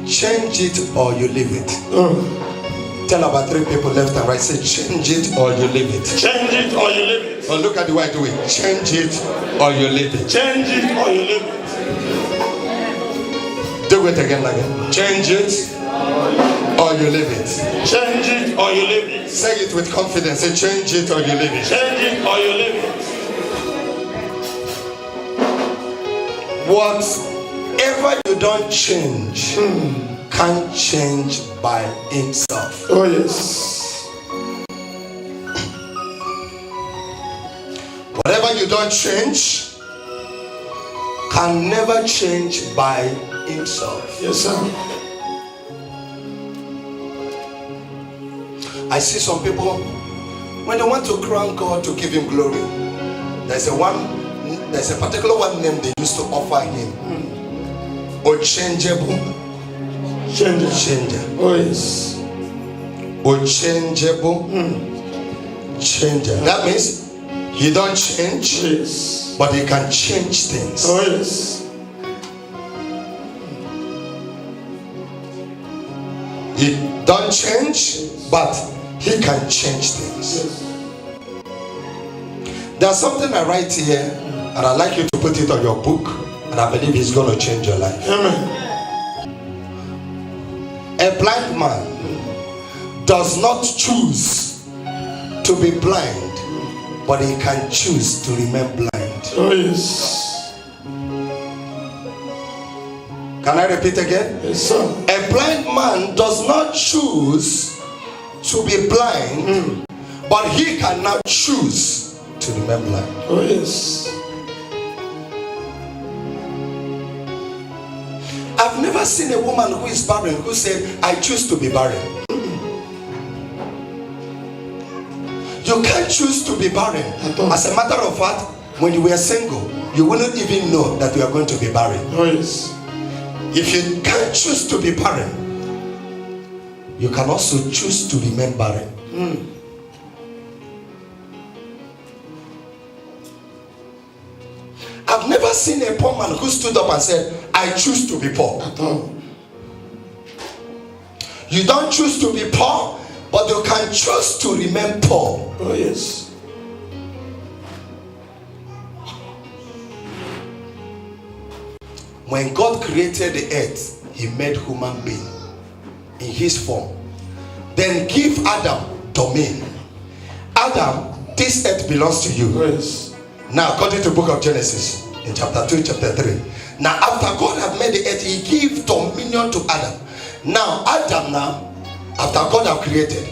Change it or you leave it. Tell about 3 people left and right. Say, change it or you leave it. Change it or you leave it. Oh, look at the way I do it. Change it or you leave it. Change it or you leave it. Do it again like that. Change it or you leave it. Change it or you leave it. Say it with confidence. Say, change it or you leave it. Change it or you leave it. Whatever you don't change can't change by himself. Oh yes. Whatever you don't change can never change by himself. Yes, sir. I see some people, when they want to crown God to give him glory, there's a particular one name they used to offer him. Unchangeable changer. Oh yes. Unchangeable changer. That means he don't change, Yes. but he can change things. Oh yes. He don't change, but he can change things. Yes. There's something I write here, and I'd like you to put it on your book, and I believe it's going to change your life. Amen. A blind man does not choose to be blind, but he can choose to remain blind. Oh yes. Can I repeat again? Yes, sir. A blind man does not choose to be blind, but he cannot choose to remain blind. Oh yes. I've never seen a woman who is barren who said, I choose to be barren. You can't choose to be barren. As a matter of fact, when you were single, you wouldn't even know that you are going to be barren. Oh yes. If you can't choose to be barren, you can also choose to remain barren. I've never seen a poor man who stood up and said, I choose to be poor. At all. You don't choose to be poor, but you can choose to remain poor. Oh yes. When God created the earth, he made human being in his form. Then give Adam domain. Adam, this earth belongs to you. Oh yes. Now, according to the book of Genesis, in chapter 2, chapter 3. Now, after God had made the earth, he gave dominion to Adam. Now, Adam after God had created,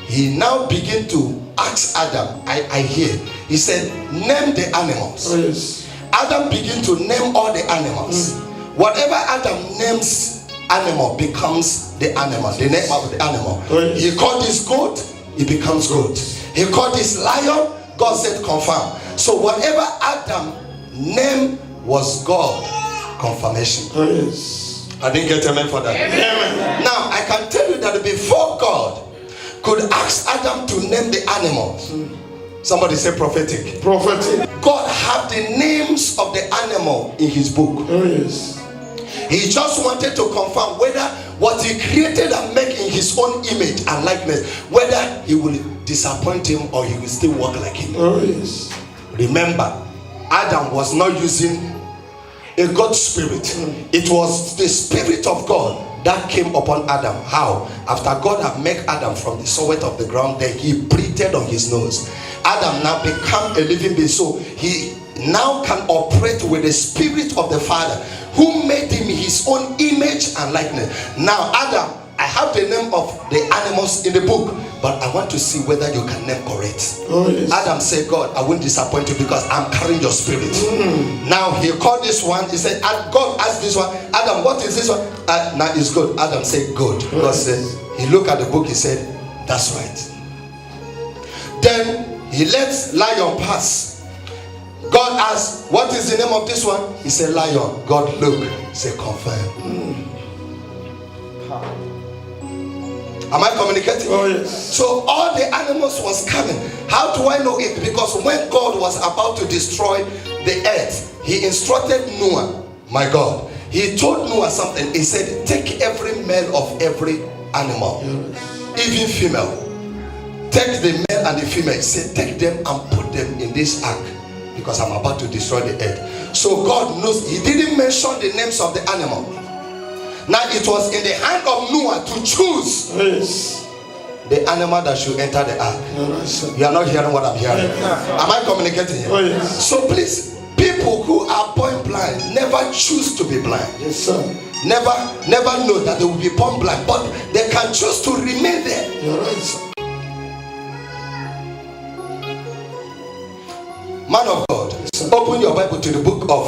he now began to ask Adam, I hear. He said, name the animals. Oh yes. Adam began to name all the animals. Whatever Adam names animal becomes the animal, the name of the animal. Oh yes. He called this goat, it becomes goat. He called this lion, God said confirm. So whatever Adam name was God confirmation. Oh yes. I didn't get amen for that. Amen. Now I can tell you that before God could ask Adam to name the animals, somebody say prophetic. Prophetic. God had the names of the animal in his book. Oh yes. He just wanted to confirm whether what he created and made in his own image and likeness, whether he will disappoint him or he will still walk like him. Oh yes. Remember, Adam was not using a God spirit. It was the spirit of God that came upon Adam. How? After God had made Adam from the soil of the ground, then he breathed on his nose. Adam now became a living being. So he now can operate with the spirit of the Father who made him his own image and likeness. Now, Adam, I have the name of the animals in the book, but I want to see whether you can name correct. Oh, yes. Adam said, God, I won't disappoint you because I'm carrying your spirit. Now he called this one. He said, God asked this one, Adam, what is this one? Now it's good. Adam said, good. God said, he looked at the book. He said, that's right. Then he let lion pass. God asked, what is the name of this one? He said, lion. God looked. He said, confirm. Am I communicating? Oh, yes. So all the animals was coming. How do I know it? Because when God was about to destroy the earth, he instructed Noah, my God. He told Noah something. He said, take every male of every animal, even female. Take the male and the female. He said, take them and put them in this ark, because I'm about to destroy the earth. So God knows. He didn't mention the names of the animal. Now it was in the hand of Noah to choose the animal that should enter the ark. You are not hearing what I'm hearing. Am I communicating here? So please, people who are born blind never choose to be blind. Yes, sir. Never know that they will be born blind, but they can choose to remain there. You're right, sir. Man of God, open your Bible to the book of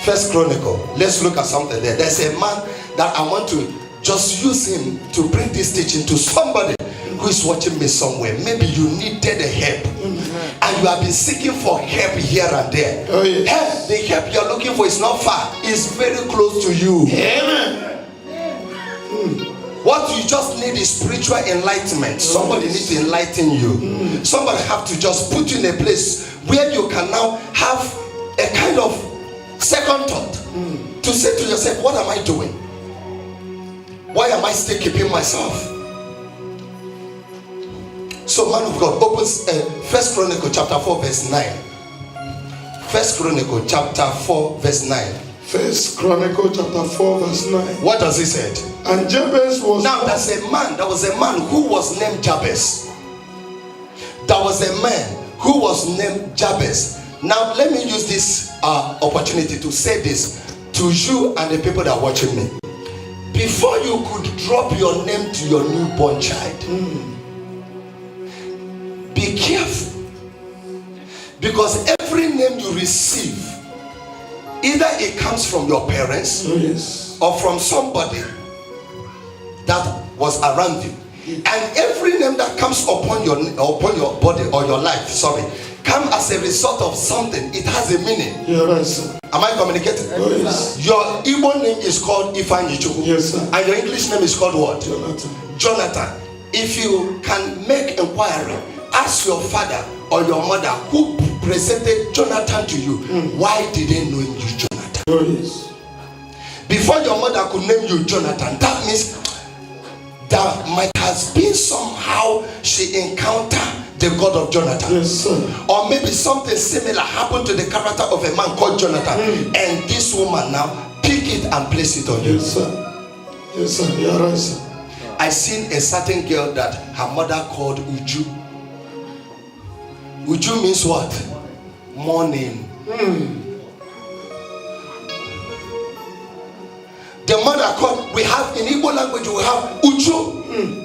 First Chronicle. Let's look at something there. There's a man that I want to just use him to bring this teaching to somebody who is watching me somewhere. Maybe you needed a help, and you have been seeking for help here and there. Help, the help you're looking for is not far, it's very close to you. Amen. What you just need is spiritual enlightenment. Somebody needs to enlighten you. Somebody have to just put you in a place where you can now have a kind of second thought to say to yourself, what am I doing? Why am I still keeping myself? So man of God opens First Chronicle chapter 4 verse 9. First Chronicle chapter 4 verse 9. First Chronicle chapter 4 verse 9. What does he say? And Jabez was... Now there was a man who was named Jabez. There was a man who was named Jabez. Now let me use this opportunity to say this to you and the people that are watching me. Before you could drop your name to your newborn child, be careful, because every name you receive, either it comes from your parents or from somebody that was around you, and every name that comes upon your body or your life, come as a result of something. It has a meaning. Yes. Am I communicating? Yes. Your Igbo name is called Ifeanyi Chukwu. Yes, sir. And your English name is called what? Jonathan. If you can make inquiry, ask your father or your mother who presented Jonathan to you. Why did they name you Jonathan? Yes. Before your mother could name you Jonathan, that means that might has been somehow she encountered the God of Jonathan. Yes, sir. Or maybe something similar happened to the character of a man called Jonathan, and this woman now pick it and place it on you. Yes, sir. Yes, sir. You are right, sir. I seen a certain girl that her mother called Uju. Uju means what? Morning. The mother called, we have in Igbo language, we have Uju.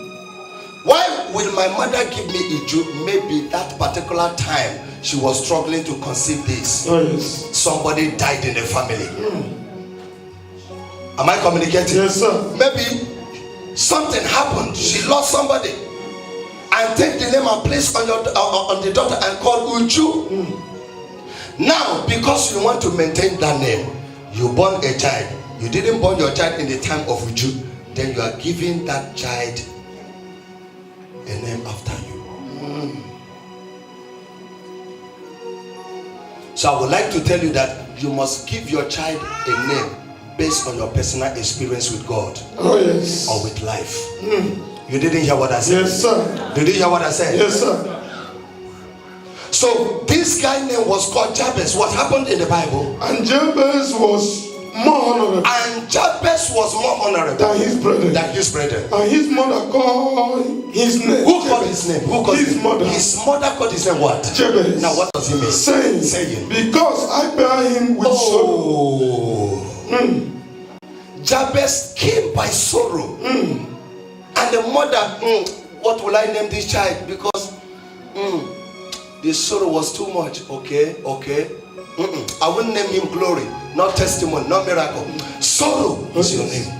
Why will my mother give me Uju? Maybe that particular time she was struggling to conceive this. Yes. Somebody died in the family. Am I communicating? Yes, sir. Maybe something happened. She lost somebody, and take the name and place on your on the daughter and call Uju. Now, because you want to maintain that name, you born a child. You didn't born your child in the time of Uju. Then you are giving that child a name after you. So I would like to tell you that you must give your child a name based on your personal experience with God. Oh, yes. Or with life. You didn't hear what I said? Yes, sir. Did you hear what I said? Yes, sir. So this guy's name was called Jabez. What happened in the Bible? And Jabez was more honorable. And Jabez was more honorable than his brother. Than his brother. And his mother called his name. Who called his name? Who called his mother? His mother called his name what? Jabez. Now what does he mean? Saying. Because I bear him with sorrow. Jabez came by sorrow. And the mother, what will I name this child? Because the sorrow was too much. Okay. I wouldn't name him glory, not testimony, not miracle. Sorrow is your name.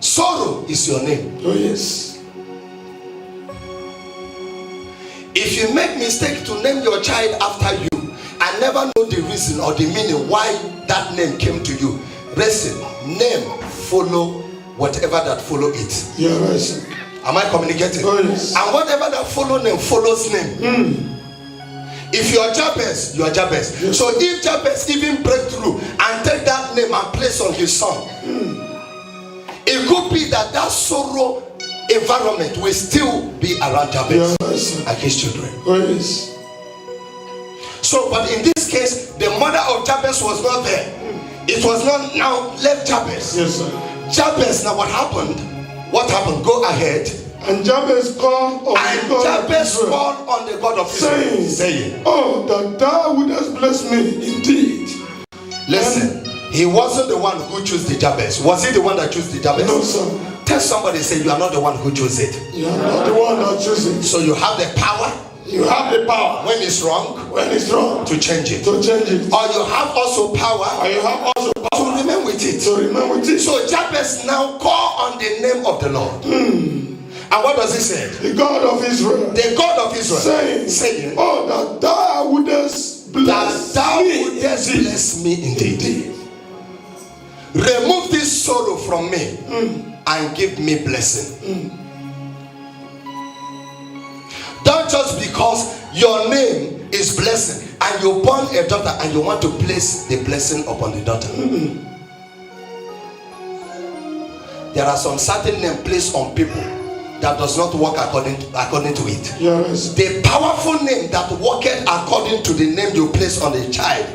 Sorrow is your name. Oh, yes. If you make mistake to name your child after you and never know the reason or the meaning why that name came to you, listen, name follow whatever that follow it. Yeah, right, sir. Am I communicating? Oh, yes. And whatever that follow name follows name. If you are Jabez, you are Jabez. Yes. So if Jabez even break through and take that name and place on his son, it could be that sorrow environment will still be around Jabez and his children. Oh, yes. So, but in this case, the mother of Jabez was not there. It was not now left Jabez. Yes, sir. Jabez, now what happened? What happened? Go ahead. And Jabez called on And the God Jabez of Israel, called on the God of Israel, saying, "Oh, that thou wouldest bless me indeed." Listen, he wasn't the one who chose the Jabez. Was he the one that chose the Jabez? No, sir. Tell somebody, say, you are not the one who chose it. You are not the one that chose it. So you have the power You have the power when it's wrong when it's wrong to change it. to change it. Or you have also power Or you have also to power remain with it. to remain with it. So Jabez now call on the name of the Lord. And what does he say? The God of Israel, The God of Israel saying, "Oh, that thou wouldest bless that thou me wouldest indeed." bless me indeed. Remove this sorrow from me and give me blessing. Don't just because your name is blessing and you born a daughter and you want to place the blessing upon the daughter. There are some certain names placed on people that does not work according to it. Yes. The powerful name that worketh according to the name you place on the child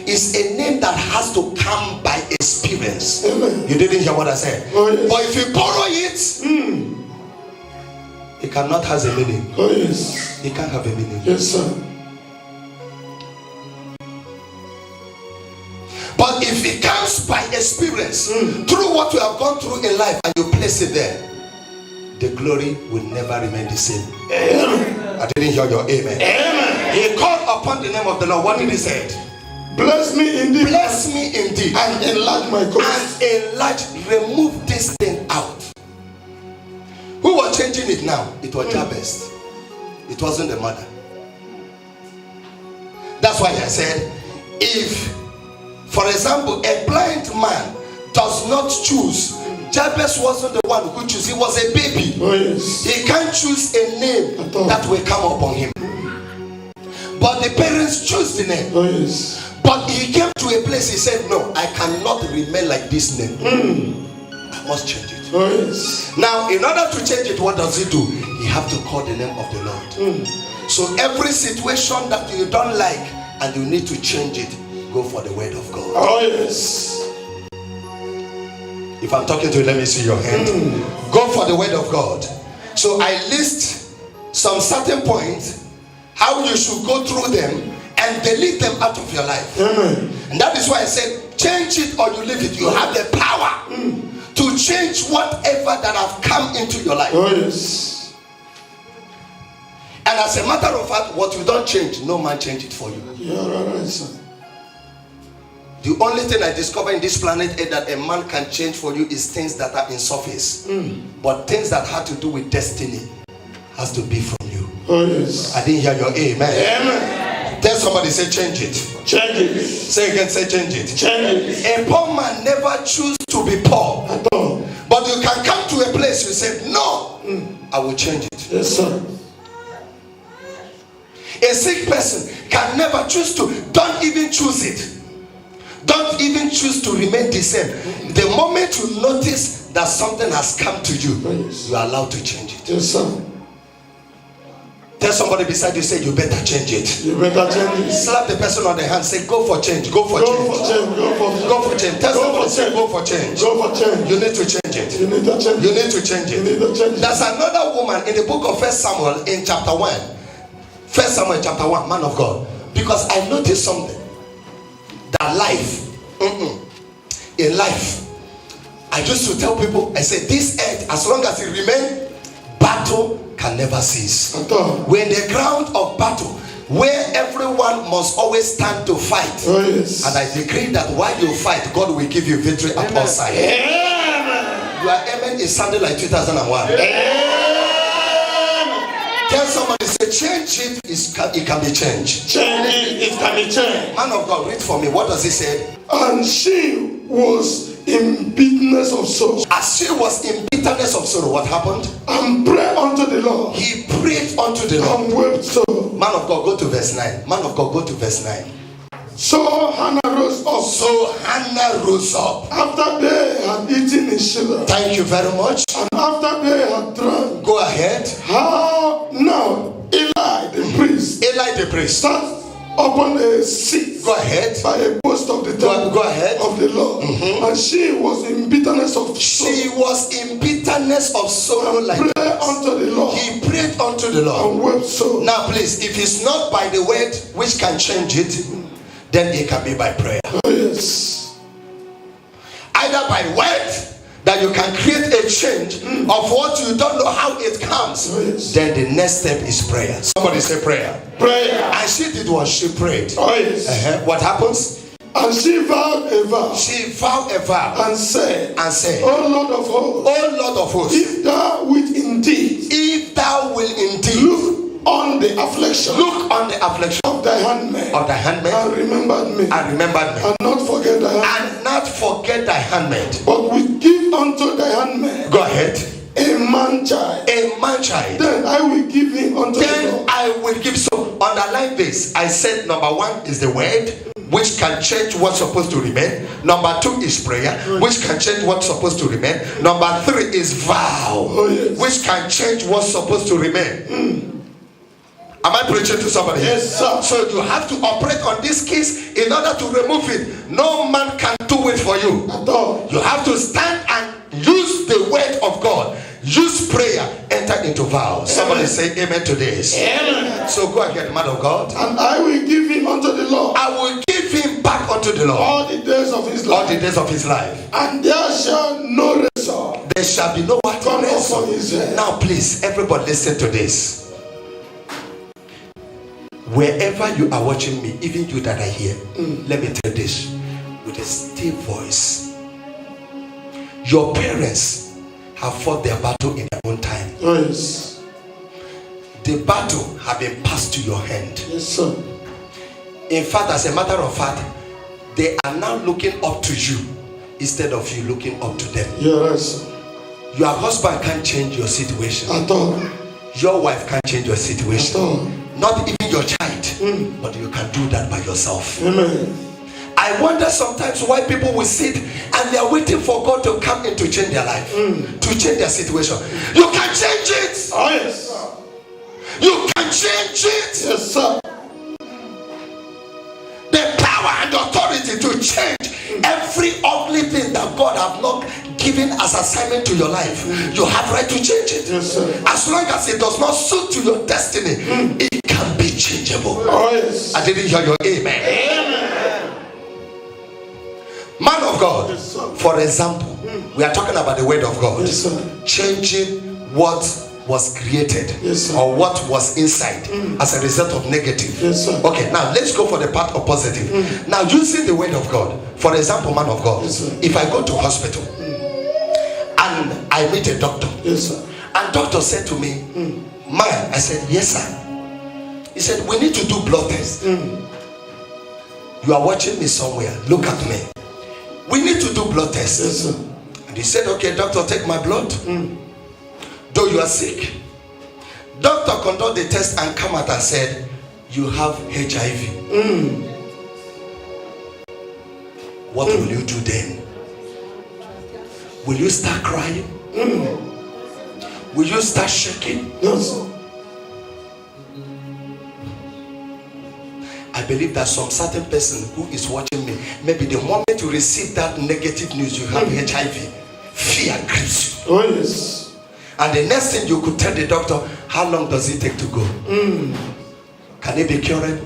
is a name that has to come by experience. Amen. You didn't hear what I said. Oh, yes. But if you borrow it, it cannot have a meaning. Oh, yes. It can't have a meaning. Yes, sir. But if it comes by experience, through what you have gone through in life, and you place it there, the glory will never remain the same. Amen. I didn't hear your amen. Amen. He called upon the name of the Lord. What did he say? Bless me indeed. Bless me indeed. And enlarge my coast. And enlarge, remove this thing out. Who was changing it now? It was Jabez. It wasn't the mother. That's why I said, if, for example, a blind man does not choose, Jabez wasn't the one who chose. He was a baby. Oh, yes. He can't choose a name that will come upon him. But the parents choose the name. Oh, yes. But he came to a place, he said, no, I cannot remain like this name. I must change it. Oh, yes. Now, in order to change it, what does he do? He have to call the name of the Lord. So every situation that you don't like and you need to change it, go for the word of God. Oh, yes. If I'm talking to you, let me see your hand. Go for the word of God. So I list some certain points, how you should go through them and delete them out of your life. Amen. And that is why I said, change it or you leave it. You have the power to change whatever that have come into your life. Oh, yes. And as a matter of fact, what you don't change, no man change it for you. You are right, sir. The only thing I discover in this planet is that a man can change for you is things that are in surface. But things that have to do with destiny has to be from you. Oh, yes. I didn't hear your amen. Amen. Tell somebody, say change it. Change it. Say again, say change it. Change it. A poor man never choose to be poor. At all. But you can come to a place you say, no, I will change it. Yes, sir. A sick person can never choose to. Don't even choose it. Don't even choose to remain the same. The moment you notice that something has come to you, you are allowed to change it. Yes, sir. Tell somebody beside you, say you better change it. You better change it. Slap the person on the hand, say go for change, go for Go change. for change. Go for change. Tell Go somebody, for say change. go for change. Go for change. You need to change it. You need to change You it. need to change You need it. to change it. There's another woman in the book of 1 Samuel in chapter 1. 1 Samuel chapter 1, man of God. Because I noticed something. That life, in life, I used to tell people, I said, this earth, as long as it remains, battle can never cease. At all. We're in the ground of battle, where everyone must always stand to fight. Oh, yes. And I decree that while you fight, God will give you victory at all sides. Amen. Your amen is sounding like 2001. Amen. Tell somebody, say change it can be changed. Change it. It can be changed. Man of God, read for me. What does he say? And she was in bitterness of soul, As she was in bitterness of sorrow, what happened? and prayed unto the Lord, He prayed unto the Lord. and wept so. Man of God, go to verse 9. Man of God, go to verse 9. So Hannah rose up. So Hannah rose up. After they had eaten in Shiloh. Thank you very much. And after they had drunk. Go ahead. How now Eli the priest. Eli the priest. Sat upon a seat. Go ahead. By a post of the temple. Go ahead. Of the Lord. And she was in bitterness of sorrow. She was in bitterness of sorrow like prayed unto the Lord. He prayed unto the Lord. And wept so. Now please, if it's not by the word which can change it, then it can be by prayer. Oh, yes. Either by word that you can create a change of what you don't know how it comes. Oh, yes. Then the next step is prayer. Somebody say prayer. Prayer. And she did what she prayed. Oh, yes. What happens? And she vowed a vow. She vowed a vow. And said, Oh Lord of hosts. Oh Lord of hosts. If thou wilt indeed. If thou wilt indeed. Look on the affliction. Look on the affliction of thy handmaid. Of thy handmaid. And remembered me. And remembered me. And not forget thy handmaid. And not forget thy handmaid. But will give unto thy handmaid. Go ahead. A man child. A man child. Then I will give him unto the Lord. Then I will give. So underline this. I said number 1 is the word, which can change what's supposed to remain. Number 2 is prayer, which can change what's supposed to remain. Number 3 is vow, which can change what's supposed to remain. Am I preaching to somebody? Yes, sir. So you have to operate on this keys in order to remove it. No man can do it for you. At all. You have to stand and use the word of God. Use prayer. Enter into vows. Somebody say amen to this. Amen. So go ahead, man of God. And I will give him unto the Lord. I will give him back unto the Lord. All the days of his life. All the days of his life. And there shall no razor. There shall be no one Come off of his head. Now please, everybody listen to this. Wherever you are watching me, even you that are here, let me tell this with a still voice. Your parents have fought their battle in their own time. Yes. The battle have been passed to your hand. Yes, sir. In fact, as a matter of fact, they are now looking up to you instead of you looking up to them. Yes. Your husband can't change your situation. At all. Your wife can't change your situation. At all. Not even your child, but you can do that by yourself. Amen. I wonder sometimes why people will sit and they are waiting for God to come in to change their life, to change their situation. You can change it. Oh, yes. You can change it. Yes, sir. The power and the authority to change every ugly thing that God have not given as assignment to your life. You have right to change it. Yes, sir. As long as it does not suit to your destiny, it can be changeable. Oh, yes. I didn't hear your amen. Amen. Man of God, yes, for example, we are talking about the word of God. Yes, sir. Changing what was created, yes, sir, or what was inside as a result of negative. Yes, sir. Okay, now let's go for the part of positive. Now, using the word of God, for example, man of God, yes, sir, if I go to hospital and I meet a doctor, yes, sir, and doctor said to me, man, I said, yes, sir. He said, we need to do blood test. You are watching me somewhere, look at me. We need to do blood test. Yes, sir. And he said, okay, doctor, take my blood. Though you are sick. Doctor conduct the test and come out and said, you have HIV. What will you do then? Will you start crying? Will you start shaking? Yes. I believe that some certain person who is watching me, maybe the moment you receive that negative news, you have HIV, fear grips you. Oh, yes. And the next thing you could tell the doctor, how long does it take to go? Can it be cured?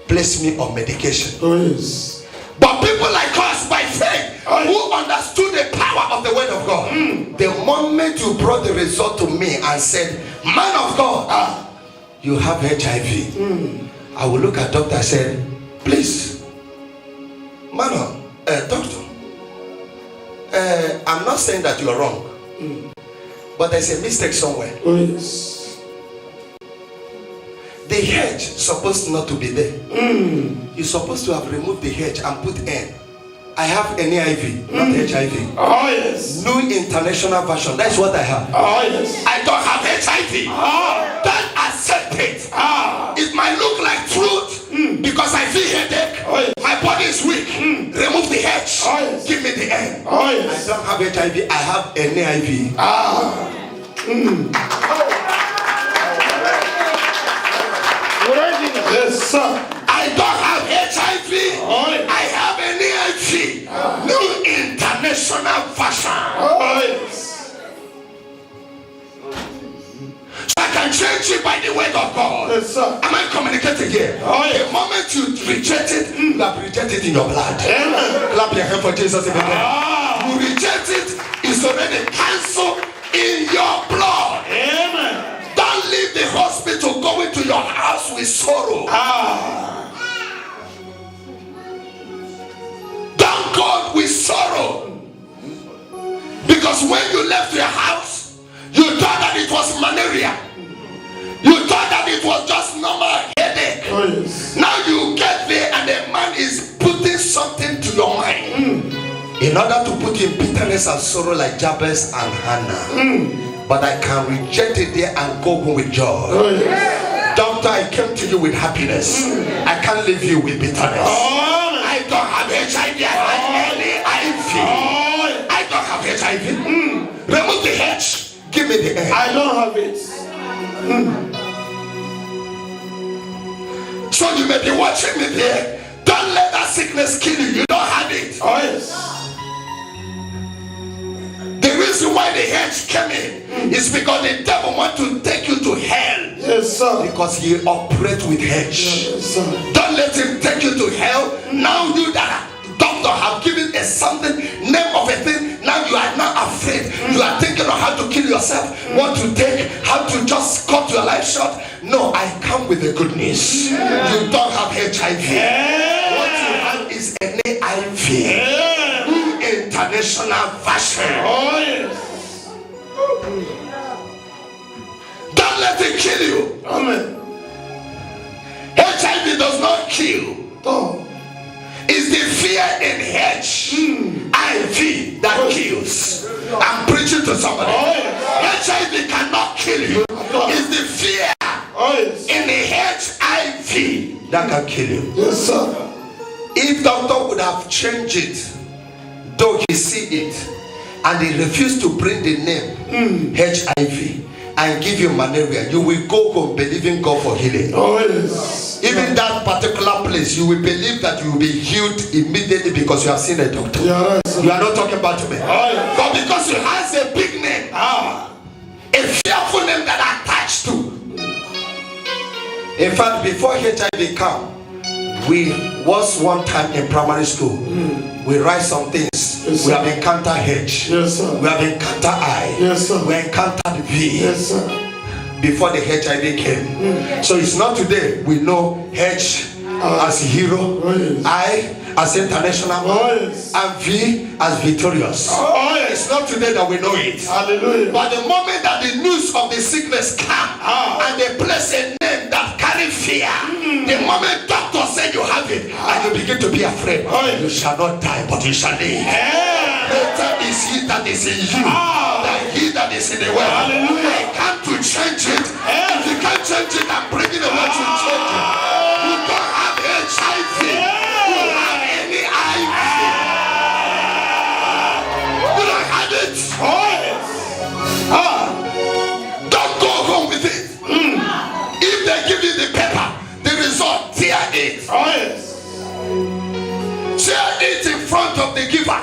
Place me on medication. Oh, yes. But people like us by faith, who understood the power of the word of God, the moment you brought the result to me and said, man of God, you have HIV, I will look at doctor and said, please, doctor, I'm not saying that you are wrong, but there's a mistake somewhere. Oh, yes. The hedge supposed not to be there. You're supposed to have removed the hedge and put N. I have NIV, not HIV. Oh, yes. New International Version. That's what I have. Oh, yes. I don't have HIV. Don't accept it. Because I feel headache. Oh, yes. My body is weak. Remove the H. Oh, yes. Give me the N. Oh, I yes. don't have HIV. I have NIV. Yes, sir. I don't have HIV. Oh, yes. I have NIV. New international version. Oh, yes. So I can change it by the word of God. Yes, sir. Am I communicating here? Oh, yes. The moment you reject it, you have rejected it in your blood. Amen. Clap your hand for Jesus. If you can. You reject it, it's already cancelled in your blood. Amen. Don't leave the hospital going to your house with sorrow. Don't go with sorrow. Because when you left your house, you thought that it was malaria. You thought that it was just normal headache. Oh, yes. Now you get there and the man is putting something to your mind in order to put in bitterness and sorrow like Jabez and Hannah. But I can reject it there and go home with joy. Oh, yes. Doctor, I came to you with happiness. I can't leave you with bitterness. Oh, I don't have HIV. I have NIV. oh, I don't have HIV. Remove the H. Give me the N. I don't have it. So you may be watching me there. Don't let that sickness kill you. You don't have it. Oh, yes. The reason why the H came in is because the devil wants to take you to hell. Yes, sir. Because he operates with H. Yes, sir. Don't let him take you to hell. Now you that doctor have given a something, name of a thing. Now you are not afraid. You are thinking of how to kill yourself, what to take, how to just cut your life short. No, I come with the good news. You don't have HIV. What you have is an NIV. International version. Oh, yes. Don't let it kill you. Amen. HIV does not kill. Oh. It's the fear in HIV that kills. I'm preaching to somebody. Oh, yes. HIV cannot kill you. It's the fear Oh, yes. in the HIV that can kill you. Yes, sir. If doctor would have changed it, though he see it, and he refused to bring the name HIV and give you malaria, you will go home believing God for healing. Oh, yes. Even that particular place, you will believe that you will be healed immediately because you have seen a doctor. You are right, sir. You are not talking about me. Oh, yes. But because you has a big name, a fearful name that attached to. In fact, before HIV come, we was one time in primary school. We write some things. Yes, we sir. have encountered H. Yes, sir. We have encountered I. Yes, sir. We encountered V. Yes, sir. Before the HIV came. So it's not today we know H as hero, Oh, yes. I as international, Oh, yes. and V as victorious. Oh, yes. It's not today that we know it. Hallelujah. But the moment that the news of the sickness come and they place a name that carry fear, the moment doctor said you have it and you begin to be afraid, Oh, yes. you shall not die but you shall live. Greater is he that is in you than he that is in the world. Hallelujah. I come to change it. If you can't change it, I'm bringing the word to change it. You don't have HIV. You have any IV. You don't have it. Oh, yes. Don't go home with it. If they give you the paper, the result, tear it. Oh, yes. Tear it in front of the giver.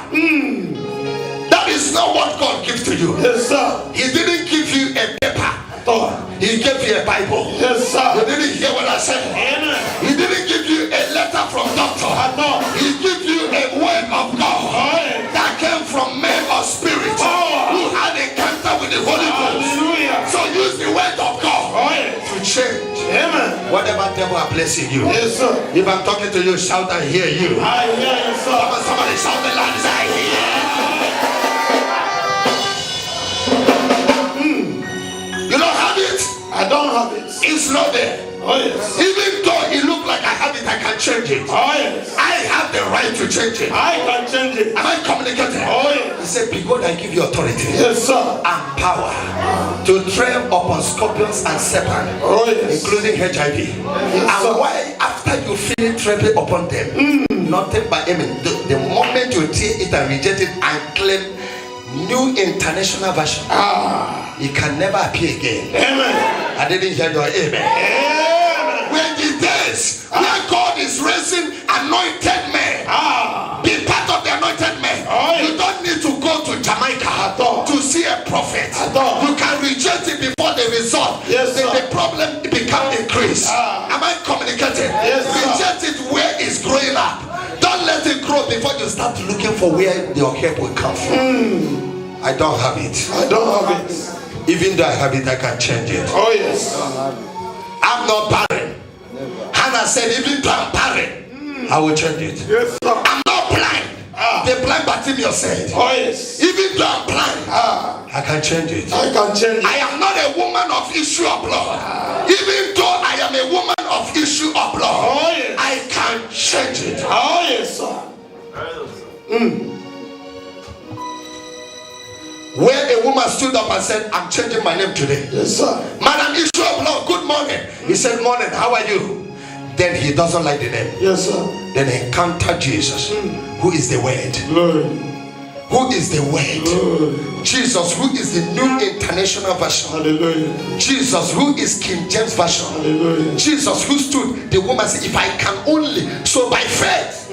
That is not what God gives to you. Yes, sir. He didn't give you a paper. Oh, He gave you a Bible. yes, You sir. didn't hear what I said. Amen. He didn't give you a letter from doctor. No. He gave you a word of God Oh, yes. that came from man or spirit who had encounter with the Holy Ghost. Hallelujah. So use the word of God Oh, yes. to change Amen. whatever devil are blessing you. Yes, sir. If I'm talking to you, shout, I hear you. I hear you, sir. Somebody shout the loud, say, I hear. You don't have it. I don't have it. It's not there. Oh, yes. Even though it look like I have it, I can change it. Oh, yes. I have the right to change it. I can change it. Am I communicating? Oh, He yes. said, behold, I give you authority Yes, sir. and power to tread upon scorpions and serpents, Oh, yes. including HIV. Yes, And sir. why after after you feel it trembling upon them, nothing but amen. The moment you tear it and reject it and claim New International Version, it can never appear again. Amen. I didn't hear your amen. Amen. When the days where God is raising anointed men, be part of the anointed men. You don't need to go to Jamaica to see a prophet. You can reject it before the result. Yes, sir. The problem become increased. Am I communicating? Yes, sir. Reject it where it's growing up. Don't let it grow before you start looking for where your help will come from. I don't have it. I don't have it. Even though I have it, I can change it. Oh yes. I'm not barren. Hannah said, even though I'm barren, I will change it. Yes, sir. I'm not blind. The blind Bartimaeus said, Oh yes. even though I'm blind, I can change it. I can change I it. am not a woman of issue of blood. Even though I am a woman of issue of blood, Oh yes. I can change it. Oh yes, sir. Where a woman stood up and said, I'm changing my name today. Yes, sir. Madam Issue of Blood, good morning. He said, morning, how are you? Then he doesn't like the name. Yes, sir. Then he encountered Jesus, who is the Word. Glory. Who is the Word? Glory. Jesus, who is the New International Version. Hallelujah. Jesus, who is King James Version. Hallelujah. Jesus, who stood, the woman said, if I can only, so by faith,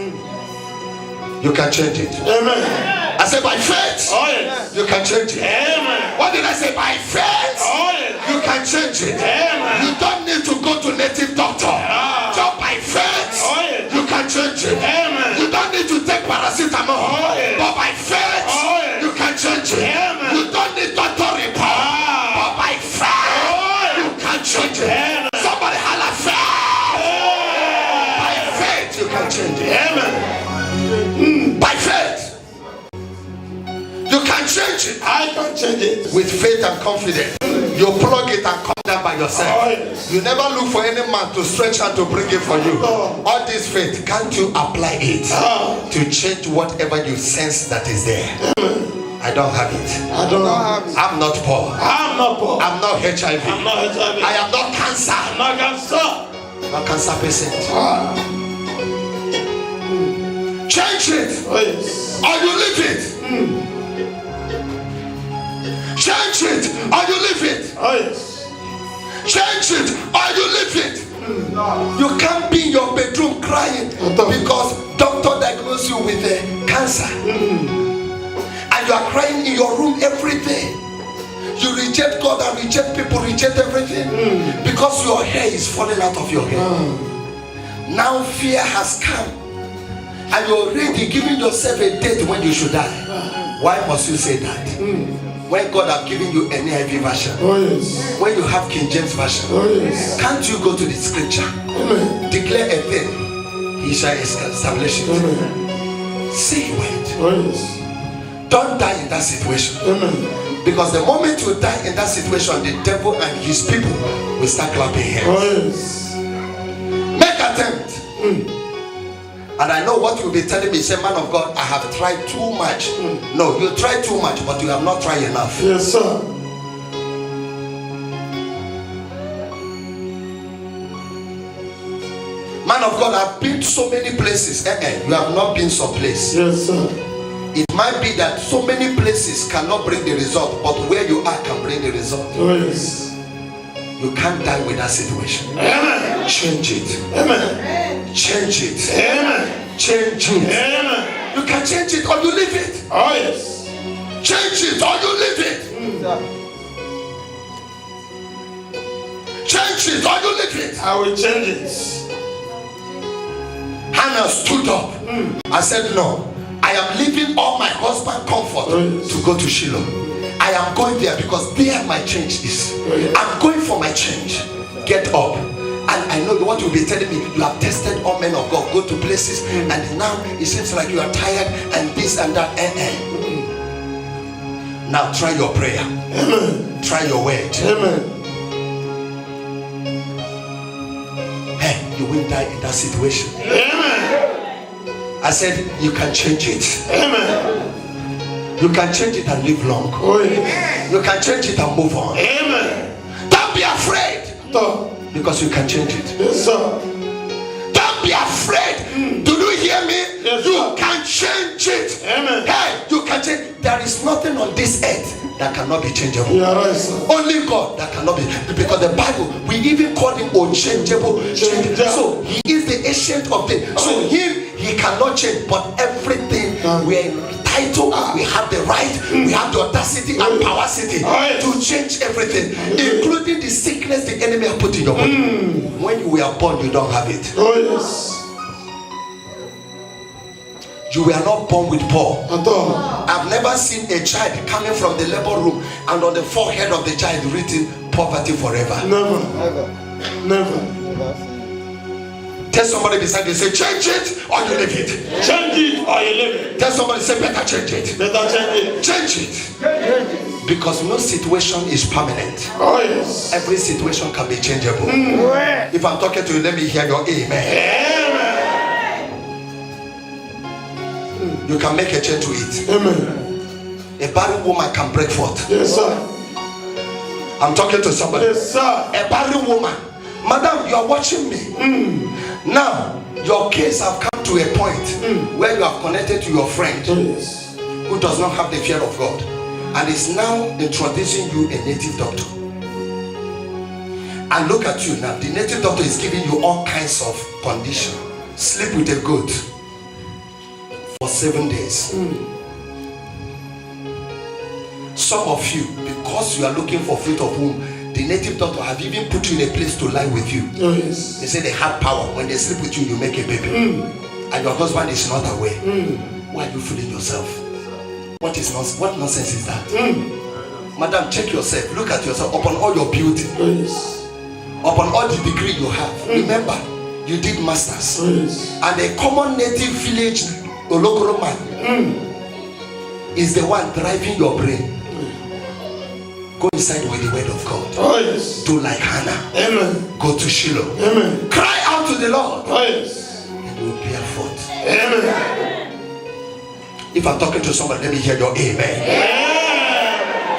you can change it. Amen. I said, by faith, Oh yes. you can change it. Amen. What did I say? By faith, Oh yes. you can change it. Amen. You don't need to go to native doctor. Just by faith, Oh yes. you can change it. Amen. You don't need to take paracetamol. Oh yes. But by faith, Oh yes. you can change it. Amen. You don't need doctor report. But by faith, Oh you yes. can change it. Amen. Somebody holla faith. By faith, you can change it. Amen. By faith, you can change it. I can change it. With faith and confidence, you plug it and come down by yourself. Oh yes. You never look for any man to stretch out to bring it for you. All this faith, can't you apply it to change whatever you sense that is there? I don't have it. I don't have it. I'm not poor. I'm not poor. I'm not HIV. I'm not HIV. I am not cancer. I'm not cancer. Not cancer patient. Change it Oh yes. or you leave it. Change it or you leave it. Oh yes. Change it or you leave it. You can't be in your bedroom crying because doctor diagnosed you with cancer, and you are crying in your room every day. You reject God and reject people, reject everything because your hair is falling out of your head. Now fear has come, and you're already giving yourself a date when you should die. Why must you say that? When God have given you an NIV version, Oh yes. when you have King James version, Oh yes. can't you go to the scripture? Amen. Declare a thing, he shall establish it. Amen. Say a word. Oh yes. Don't die in that situation. Amen. Because the moment you die in that situation, the devil and his people will start clapping hands. Oh yes. Make attempt. And I know what you'll be telling me. Say, man of God, I have tried too much. No, you tried too much, but you have not tried enough. Yes, sir. Man of God, I've been to so many places. You have not been someplace. Yes, sir. It might be that so many places cannot bring the result, but where you are can bring the result. Oh yes. You can't die with that situation. Amen. Change it. Amen. Change it. Amen. Change it. Amen. You can change it or you leave it. Oh yes. Change it or you leave it. Change it or you leave it. I will change it. Hannah stood up. I said, no, I am leaving all my husband comfort to go to Shiloh. I am going there because there my change is. I'm going for my change. Get up. And I know what you'll be telling me. You have tested all men of God, go to places, and now it seems like you are tired and this and that. Now try your prayer. Amen. Try your word. Amen. Hey, you will die in that situation. Amen. I said you can change it. Amen. You can change it and live long. Oh yes. You can change it and move on. Amen. Don't be afraid Sir. because you can change it. Yes, sir. Don't Do you hear me? Yes, You sir. can change it. Amen. Hey, you can change. There is nothing on this earth that cannot be changeable. You are right, sir. Only God that cannot be, because the Bible, we even call him unchangeable. So he is the ancient of days. So him, he cannot change, but everything we are entitled, we have the right, we have the audacity and capacity to change everything, including the sickness the enemy has put in your body. When you were born, you don't have it. Oh, yes. You were not born with poor. At all. I've never seen a child coming from the labor room and on the forehead of the child written poverty forever. Never. Never. Tell somebody beside you, say change it or you leave it. Change it or you leave it. Tell somebody, say better change it. Better change it. Change it. Because no situation is permanent. Oh, yes. Every situation can be changeable. If I'm talking to you, let me hear your amen. You can make a change to it. Amen. A barren woman can break forth. Yes, sir. I'm talking to somebody. Yes, sir. A barren woman. Madam, you are watching me. Now, your case have come to a point where you have connected to your friend Yes. who does not have the fear of God and is now introducing you a native doctor. And look at you now. The native doctor is giving you all kinds of condition. Sleep with a goat for 7 days. Some of you, because you are looking for fruit of womb, the native doctor have even put you in a place to lie with you. Oh, yes. They say they have power. When they sleep with you, you make a baby. And your husband is not aware. Why are you fooling yourself? What nonsense is that? Madam, check yourself. Look at yourself. Upon all your beauty, Oh, yes. upon all the degree you have, remember, you did masters. Oh, yes. And a common native village Olokoro man is the one driving your brain. Go inside with the word of God. Oh, yes. Do like Hannah. Amen. Go to Shiloh. Amen. Cry out to the Lord. Oh, yes. And you will bear forth. Amen. If I'm talking to somebody, let me hear your amen.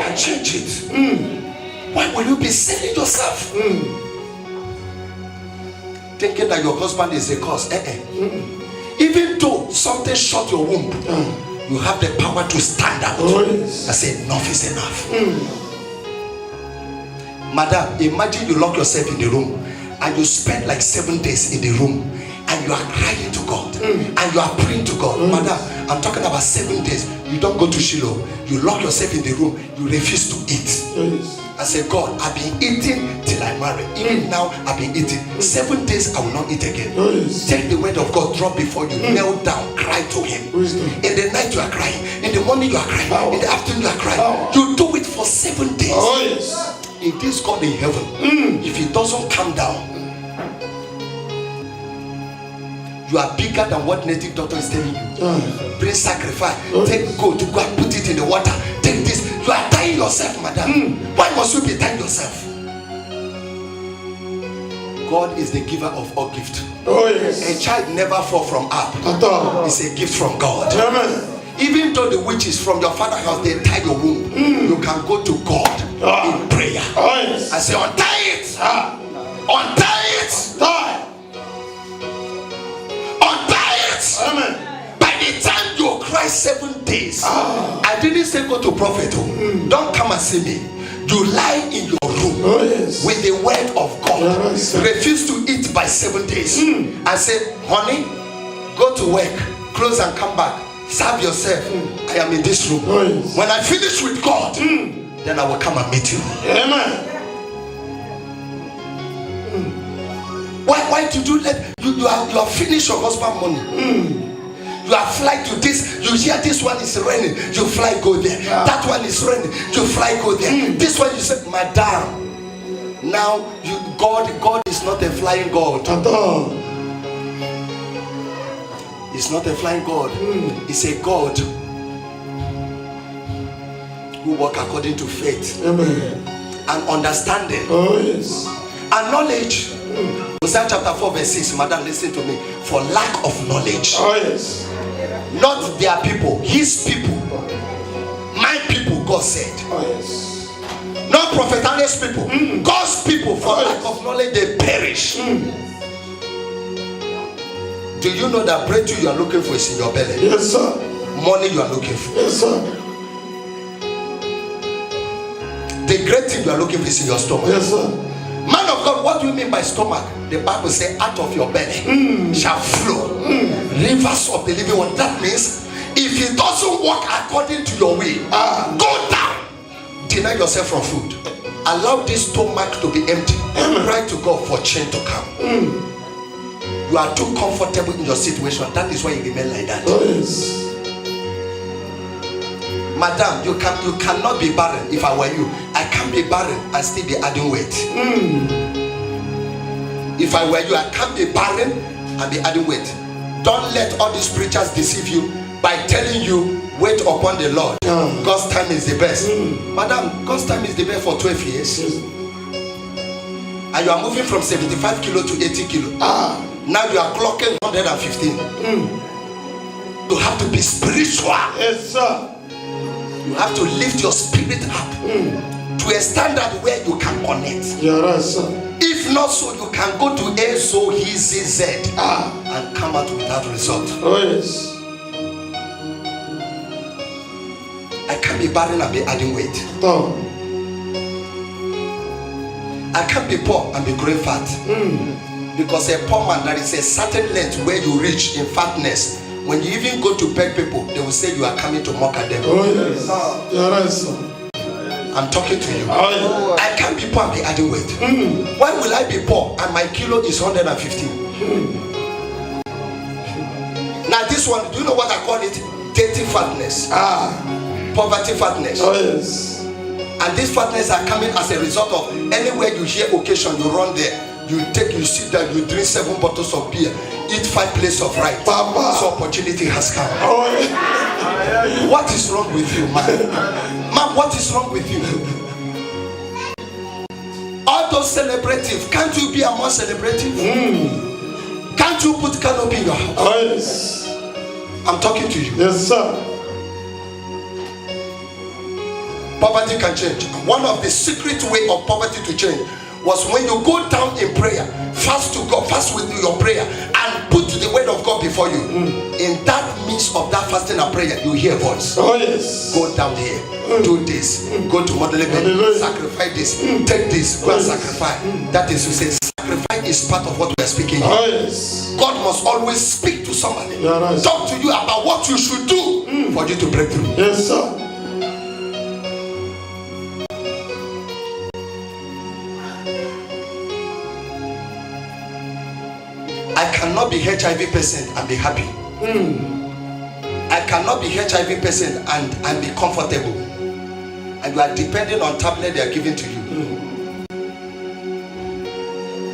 And change it. Why will you be selling yourself? Thinking that your husband is a cause. Even though something shut your womb, you have the power to stand out. Oh, yes. I say enough is enough. Madam, imagine you lock yourself in the room and you spend like 7 days in the room and you are crying to God and you are praying to God. Madam, I'm talking about 7 days. You don't go to Shiloh. You lock yourself in the room. You refuse to eat. Oh, yes. I say, God, I've been eating till I marry. Even now, I've been eating. 7 days, I will not eat again. Oh, yes. Take the word of God, drop before you, kneel down, cry to Him. Wisdom. In the night, you are crying. In the morning, you are crying. Power. In the afternoon, you are crying. Power. You do it for 7 days. Oh, yes. If this God in heaven, if He doesn't come down, you are bigger than what native doctor is telling you. Bring sacrifice. Oh, Take goat, go and put it in the water. Take this. You are tying yourself, madam. Why must you be tying yourself? God is the giver of all gift. Oh, A yes. child never fall from up. At all. It's a gift from God. Amen. Even though the witches from your father's house, they tie your womb, you can go to God in prayer. Oh, yes. I say, untie it. Untie it. Die. Untie it. Amen. By the time you cry 7 days, I didn't say go to prophet. Don't come and see me. You lie in your room Oh, yes. with the word of God. Yes. Refuse to eat by 7 days. I say, honey, go to work, close and come back. Serve yourself. I am in this room. Oh, yes. When I finish with God, then I will come and meet you. Amen. Why did you let you are finished your husband money? You are fly to this. You hear this one is raining, you fly go there. That one is raining, you fly go there. This one you say, madam. Now God is not a flying God. At all. It's not a flying God. It's a God who work according to faith Amen. and understanding Oh, yes. and knowledge. Hosea chapter 4 verse 6. Madam, listen to me. For lack of knowledge, Oh, yes. not their people, His people, my people, God said. Oh, yes. Not Prophet Ernest's people, God's people. For lack of knowledge, they perish. Do you know that breakthrough you are looking for is in your belly? Yes, sir. Money you are looking for. Yes, sir. The great thing you are looking for is in your stomach. Yes, sir. Man of God, what do you mean by stomach? The Bible says, out of your belly shall flow rivers of the living water. That means if it doesn't work according to your way, go down. Deny yourself from food. Allow this stomach to be empty. Cry to God for change to come. You are too comfortable in your situation. That is why you remain like that. Oh, yes. Madam, you cannot be barren. If I were you, I can't be barren and still be adding weight. If I were you, I can't be barren and be adding weight. Don't let all these preachers deceive you by telling you wait upon the Lord. God's time is the best. Madam, God's time is the best for 12 years. And you are moving from 75 kilo to 80 kilo. Now you are clocking 115. You have to be spiritual. Yes, sir. You have to lift your spirit up to a standard where you can connect. You're right, sir. If not so, you can go to AZOHZZ and come out without result. Oh, yes. I can't be barren and be adding weight. No. I can't be poor and be growing fat. Because a poor man, there is a certain length where you reach in fatness. When you even go to beg people, they will say you are coming to mock at them. Oh, yes. You're right, sir. I'm talking to you. Oh, yes. I can't be poor and be adding weight. Why will I be poor and my kilo is 115? Now this one, do you know what I call it? Dirty fatness. Poverty fatness. Oh, yes. And these fatness are coming as a result of anywhere you hear occasion, you run there. You sit down, you drink 7 bottles of beer, eat 5 plates of rice. Papa. So opportunity has come. Oh, yes. What is wrong with you, man? Man, what is wrong with you? All those celebrative, can't you be a more celebrative? Can't you put canopy in your house? Oh, yes. I'm talking to you. Yes, sir. Poverty can change. One of the secret way of poverty to change was when you go down in prayer, fast to God, fast with your prayer, and put the word of God before you. In that midst of that fasting and prayer, you hear a voice. Oh, yes. Go down here, do this, go to Modeling, sacrifice this, take this, go and sacrifice. That is to say, sacrifice is part of what we are speaking here. Oh, yes. God must always speak to somebody, Right. talk to you about what you should do for you to break through. Yes, sir. I cannot be HIV patient and be happy. I cannot be HIV patient and be comfortable. And you are depending on tablet they are giving to you.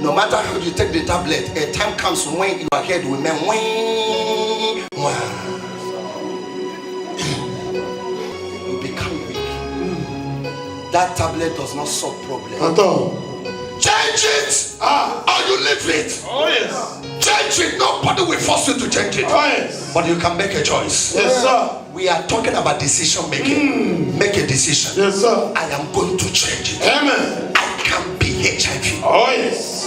No matter how you take the tablet, a time comes when your head will make you become weak. That tablet does not solve problem. At all. Change it or you leave it. Oh, yes. Change it. Nobody will force you to change it. Oh, yes. But you can make a choice. Yes, sir. We are talking about decision making. Make a decision. Yes, sir. I am going to change it. Amen. I can be HIV. Oh, yes.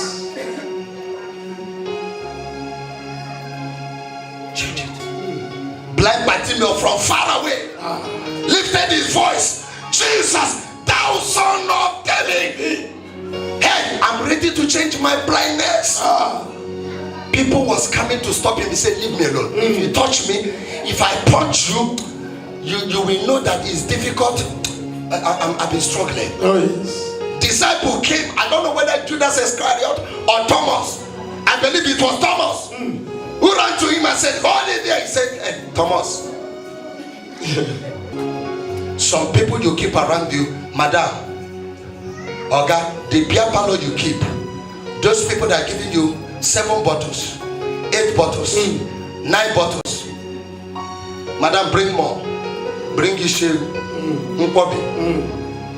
Change it. Blind Bartimaeus from far away lifted his voice. Jesus, thou son of David. Hey, I'm ready to change my blindness. People was coming to stop him. He said, leave me alone. If you touch me, if I punch you, you will know that it's difficult. I've been struggling. Oh, yes. Disciple came. I don't know whether Judas Iscariot or Thomas. I believe it was Thomas who ran to him and said, hold it there. He said, hey, Thomas. Some people you keep around you, madam, Oga, the beer parlor you keep, those people that are giving you 7 bottles, 8 bottles, 9 bottles. Madam, bring more. Bring Ishe, Nkwobi.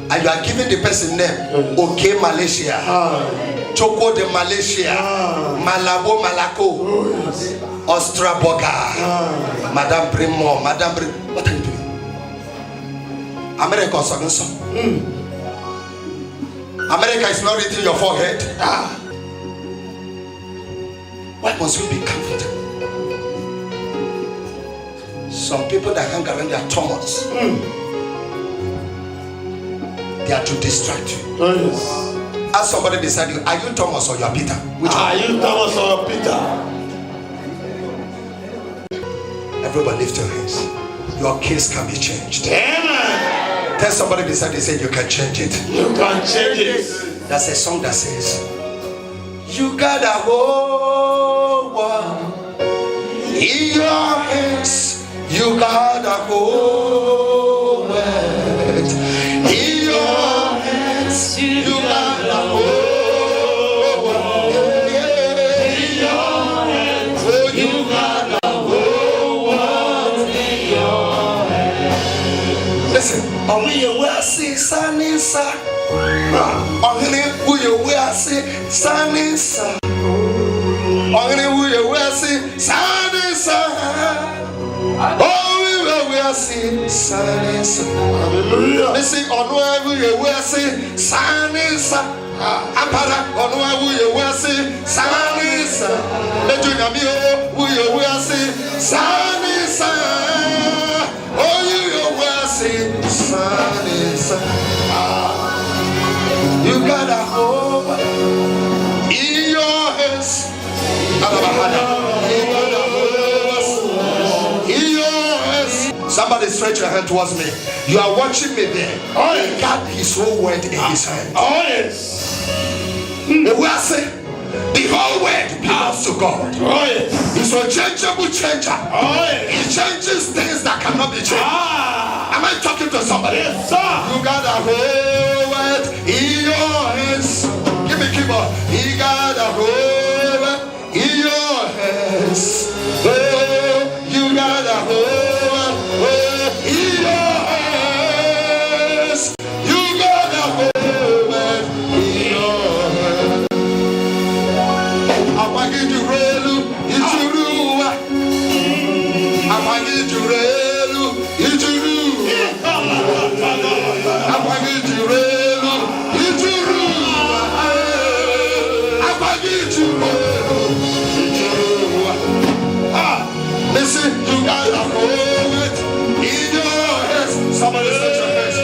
And you are giving the person name, OK Malaysia, Choco de Malaysia, Malabo Malako, Ostraboga. Madam, bring more. Madam, bring. What are you doing? America is America is not written your forehead. Why must we be comfortable? Some people that hang around their Thomas, they are to distract you. Oh, yes. Ask somebody beside you, are you Thomas or you are Peter? Which Are one? you Thomas or Peter? Everybody lift your hands. Your case can be changed. Amen. Tell somebody beside you, say you can change it. You can change it. That's a song that says, you got a whole world in your hands. You got a whole world in your hands. You got a whole world in your hands. Oh, you got a whole world in your hands. Listen, only you will see sunny side. Only who you will see sunny side. Only who you will see sunny side. Oh, we will see sunny side. Hallelujah. Listen, on who you will see sunny side. Apara, on who you will see sunny side. Let you know who you will see sunny side. Oh, you will see sunny side. You got a hope in your hands. In your hands. Somebody stretch your hand towards me. You are watching me there. Oh, yes. He got his whole word in his hand. Oh, yes. The word say, the whole word belongs to God. Oh, yes. He's a changeable changer. Oh, yes. He changes things that cannot be changed. Am I talking to somebody? Yes, sir. You got a whole world in your hands. Give me keyboard. He got a whole world in your hands. Oh, you got a whole world in your hands. You got a whole world in your hands. Apagidurelu, Ijurua. Apagidurelu, Ijurua. Apagidurelu, Ijurua. Apagidurelu, Ijurua. Listen, you got a hold it in your hands. Somebody stretch your hands. Oh,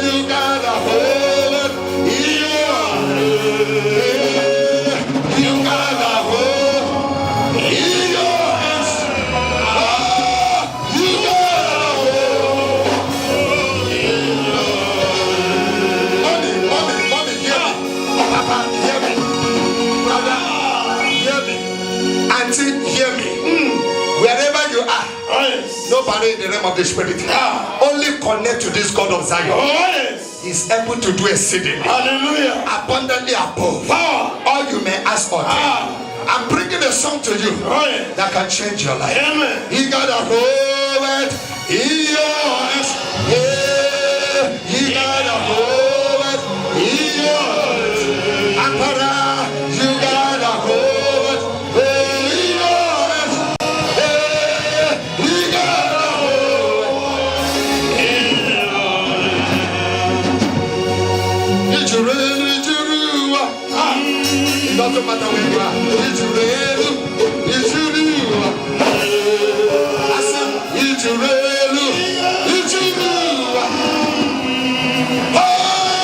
you got a hold it in your hands. You got a hold in your hands. Oh, you got a hold in your hands. Mommy, hear me. Papa, hear me. Brother, hear me. Auntie, hear me. Wherever you are, Oh, yes. nobody in the realm of the spirit. Only connect to this God of Zion. Oh, yes. He's able to do exceedingly, Hallelujah. abundantly above Power. all you may ask or think. I'm bringing a song to you Oh, yes. that can change your life. Amen. He got a hold it in your hands. Yeah, he got a hold it in your hands. Apara, you got a hold it in your hands. Yeah, he got a hold in your hands. Ijurua. It doesn't matter where you are. Ijurelu, Ijurua. I said, Ijurelu, Ijurua. Oh,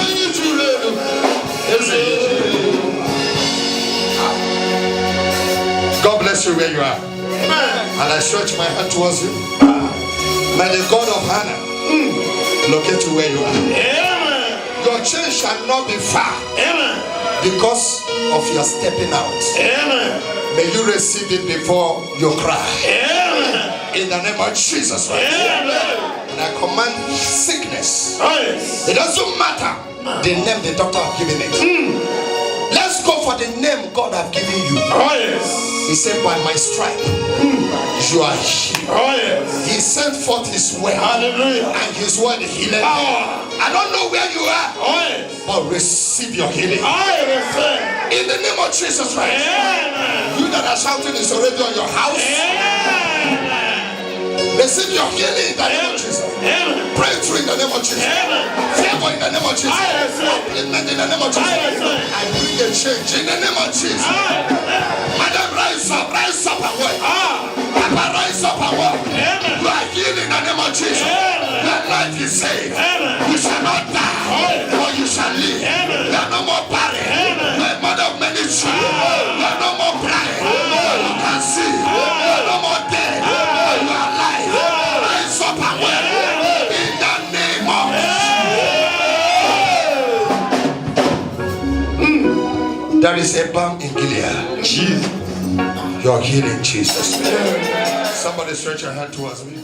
Ijurelu. Yes, Ijurelu. God bless you where you are. And I stretch my hand towards you. May the God of Hannah locate you where you are. Amen. Your change shall not be far Amen. because of your stepping out. Amen. May you receive it before you cry. Amen. In the name of Jesus Christ. Amen. And I command sickness. Oh, yes. It doesn't matter the name the doctor have given it. Let's go for the name God have given you. Oh, yes. He said, by my stripe, you are healed. Oh, yes. He sent forth his word. Hallelujah. And his word healed. Power. I don't know where you are, Oh, yes. but receive your healing. I receive. In the name of Jesus Christ. Amen. You that are shouting is already on your house. Amen. Receive your healing in the name of Jesus. Amen. Breakthrough in the name of Jesus. Amen. Favor in the name of Jesus. I receive. Upliftment in the name of Jesus. I receive. I bring a change in the name of Jesus. Madam, rise up and work. Papa, rise up and work. Amen. You are here the name of Jesus. Let life be saved. You shall not die, but you shall live. You are no more barren. The mother of many children. You are no more blind. You can see. You are no more dead. You are alive. Rise up and well. In the name of Jesus. There is a balm in Gilead. Jesus. You're healing, Jesus. Somebody stretch your hand towards me.